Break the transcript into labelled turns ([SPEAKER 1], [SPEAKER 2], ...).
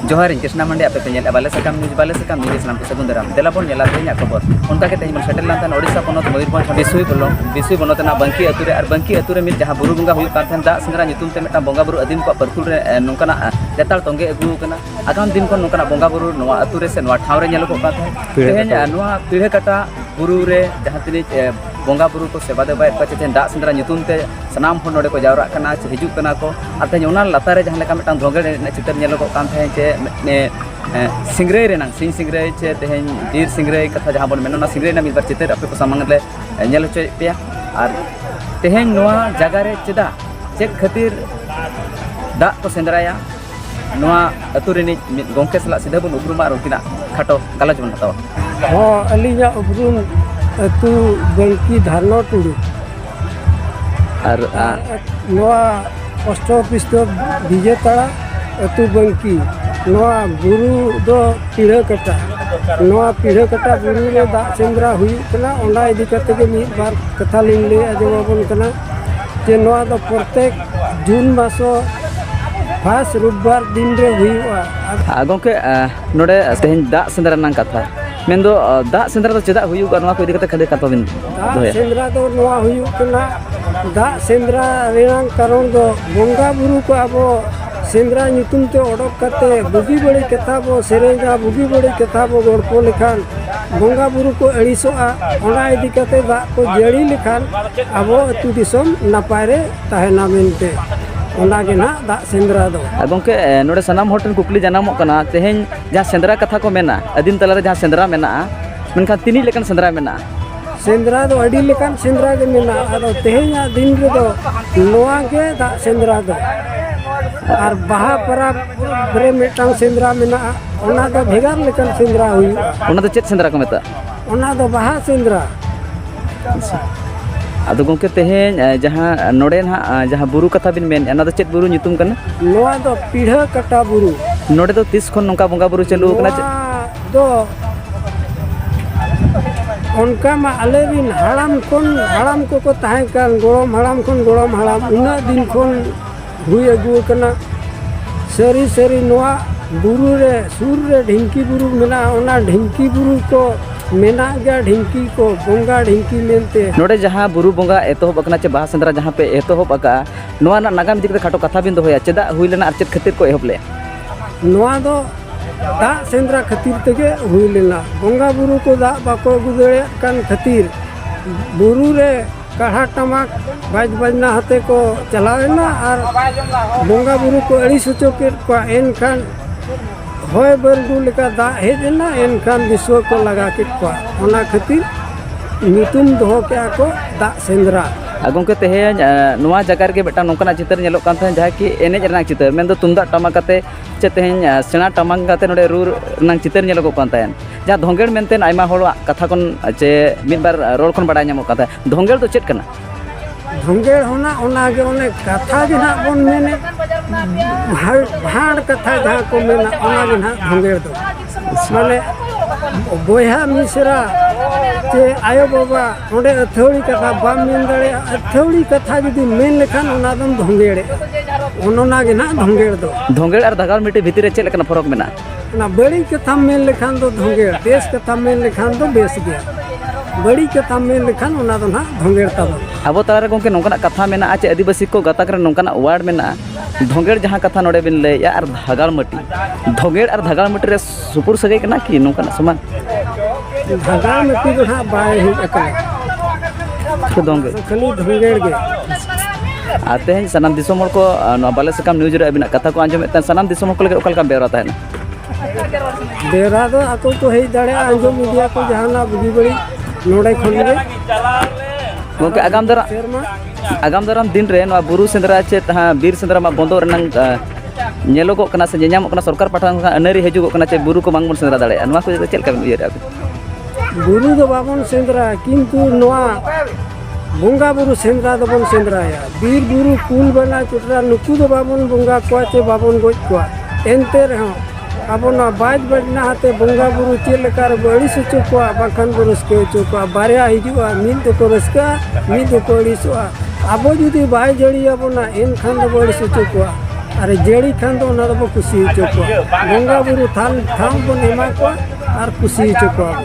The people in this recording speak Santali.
[SPEAKER 1] जोहार कृष्णा मंडे आपे पे बाले सकाम न्यूज इस्लाम सगुन दाराम देलाबन नेला तेज खबर उनका के तेज सेटल लान ओडिशा पनत मयूरभंज बिसुई बनोतना बंकी अतुरे और बंकी अतुरे मिल जहां बुरु बंगा हुई कान दा सेंद्रा नितुम ते मेटा बंगा बुरु अदीम को परकुल रे नोकना लेताल तंगे अगु कना आगाम दिन को नोकना बंगा बुरु नोआ अतुरे से नोआ ठाव रे नेलो को कान तेज नोआ पीढ़े कटा बुरु रे जहां तिनी बंगा बुरु को सेवा देबा का चेन दा सेंद्रा नितुम ते सनाम हन नोडे को जावरा कना हिजु कना को और तेज ओना लातारे जहां लेका मेटा धोंगे चितर नेलो को कान थे चे सिंगरई रेना सिंह सिंगरई चे तेहन बीर सिंगरई कथा जहां बन मेनोना सिंगरई ना मिदबार चितर आपे को सामने ले नेल होचे पे और तेहन नोआ जगह रे चेदा चेक खातिर दा को सेंद्राया नोआ अतुरेनी गोंके सला सीधा बन उब्रुमा रुकिना खाटो गालज बन हतावा
[SPEAKER 2] हां अलिया उब्रुम अतु बंकी धारनो टुडू
[SPEAKER 1] और
[SPEAKER 2] नोआ पोस्ट ऑफिस तो डीजे ताड़ा अतु बंकी नोआ बुरु दो पीढ़े कटा बुरु रे दा सेंद्रा हुई कना ओना इदी कते के मी बार कथा लिन ले आजोबन कना जे नोआ दो प्रत्येक जून मासो फास रुबार दिन रे हुईवा
[SPEAKER 1] गोंके नोडे तेहन दा सेंद्रा नंग कथा मेंदो दा सेंद्रा तो चेदा हुई नोआ को इदी कते खाली कथा बिन
[SPEAKER 2] दा सेंद्रा दो नोआ हुई कना दा सेंद्रा रेनांग कारण दो बंगा बुरु को आबो सेंद्रा नितुम ते ओडक करते बुगी बड़ी कथा बो सेरेगा बुगी बड़ी कथा बो गड़पो लेखान बंगा बुरु को अड़ीसोआ ओना इदी कते दा को जड़ी लेखान आबो अतु दिसम नापाय रे ताहेना मेनते ओना गे ना दा सेंद्रा दो
[SPEAKER 1] गोंके नोडे सनाम होटन कुकली जनामो कना तेहेन जहां सेंद्रा कथा को मेना अदीन तलारे जहां सेंद्रा मेना मेनखान तिनी लेकन सेंद्रा मेना
[SPEAKER 2] सेंद्रा दो अड़ी लेकान सेंद्रा गे मेना आदो तेहेना दिन रे दो नोआ गे दा सेंद्रा दो और बाहा परा बरे मेटांग सेंद्रा मेना ओना दो भेगार लेकान सेंद्रा हुई
[SPEAKER 1] ओना दो चेत सेंद्रा को मेता
[SPEAKER 2] ओना दो बाहा सेंद्रा
[SPEAKER 1] आदो गोंके तेहेन जहां नोडे ना जहां बुरु कथा बिन मेन एना दो चेत बुरु नितुम कना
[SPEAKER 2] नोआ दो पीढ़े कटा बुरु
[SPEAKER 1] नोडे दो 30 खन नोका बंगा बुरु चालू कना
[SPEAKER 2] दो उनका मा अलेबिन हाड़ाम को ताहे कान गोड़म हाड़ाम उना दिन खन हुई अगु कना सरी नोआ बुरु रे सुर रे ढिंकी बुरु मेना ओना ढिंकी बुरु को मेना गया ढिंकी को बंगा ढिंकी मेनते
[SPEAKER 1] नोडे जहां बुरु बंगा एतोहब अकना चे बाहा सेंद्रा जहां पे एतोहब अका नोआ ना नागाम दिकते खाटो कथा बिन दोया चेदा हुई लेना और चेत खातिर को एहबले
[SPEAKER 2] नोआ दो दा सेंद्रा खातिर तेगे हुई लेना बंगा बुरु को दा बाको गुदड़े कान खातिर बुरु रे काढ़ा टमाक बाजना हाथे को चलावेना और बंगा बुरु को अड़ी सोचो के एन खान होय बरगु लेका दा हेजना एन खान विश्व को लगा के ओना खातिर नितुम दोहो के को दा सेंद्रा
[SPEAKER 1] गोंके तेहेन नोआ जगह रे बेटा नोकना चितर नेलो कान थे जहां कि एनेज रना चितर मेन दो तुमदा टमाक कते चे तेहेन सेना टमाक कते नोडे रूर रना चितर नेलो को कान थायन जहां धोंगेड़ मेनतेन आयमा होड़ कथा कोन चे मिद बार रोड कोन बडा ᱧᱟᱢᱚᱜ कथा धोंगेड़ तो चेत कना
[SPEAKER 2] धोंगेड़ होना ओना गे ओने कथा गे ना बोन मेने भाड़ कथा जहां को मेना ओना गे ना धोंगेड़ दो माने बोया मिश्रा चे आयो बाबा ओंडे अथौड़ी कथा बाम मेन दड़े अथौड़ी कथा जदी मेन लेखान ओना दम धोंगेड़े ओनोना गे ना धोंगेड़ दो धोंगेड़
[SPEAKER 1] और धगाल मिटे भीतर रे चेल कना फरक मेना
[SPEAKER 2] ना बड़ी कथा मेन लेखान दो धोंगेड़ बेस कथा मेन लेखान दो बेस गया बड़ी कथा मेन लेखान ओना दो ना धोंगेड़ ताबो
[SPEAKER 1] अब तारे गोंके नोंकना कथा मेना चे आदिवासी को गाता करे नोंकना वार्ड मेना धोंगेड़ जहां कथा नोडे बिन ले या और धगाल मटी धोंगेड़ और धगाल मटी रे सुपुर सगे कना कि नोंकना समान
[SPEAKER 2] धगाल मटी दो ना बाय हि अकल
[SPEAKER 1] तो दोंगे
[SPEAKER 2] खाली धोंगेड़ गे
[SPEAKER 1] आते हैं सनाम दिसोम को बाले सकाम न्यूज रे अबिना कथा को आंजम सनाम दिसोम को लगे ओकलका बेवरा ताहेना
[SPEAKER 2] बेवरा दो आको तो हे दाड़े आंजम मीडिया को जहाना बुगी बड़ी नोडे खन गे
[SPEAKER 1] गोंके आगाम दराम दिन रे नोआ बुरु सेंद्रा चे तहा बीर सेंद्रा मा बंदो रनंग नेलोगो कना से जेኛमो कना सरकार पाठान अनरी हेजुगो कना चे बुरु को मांग मन सेंद्रा दाड़े नोआ को चेल का उयर
[SPEAKER 2] बुरु दो बाबन सेंद्रा किंतु नोआ बंगा बुरु सेंद्रा दो बन सेंद्राया बीर बुरु कुल बना चुटरा नुकु दो बाबन बंगा को चे बाबन गोज को एनते रहो abona baaj bajna hate bonga buru chelekar bari sucukwa bakan buruske cukwa barya hijua min to koreska min to koriswa abo judi bai jari abona en khan bari sucukwa और जेड़ी खान तो ना तो खुशी चुको बंगा बुरु थान थान बन एमा को और खुशी चुको।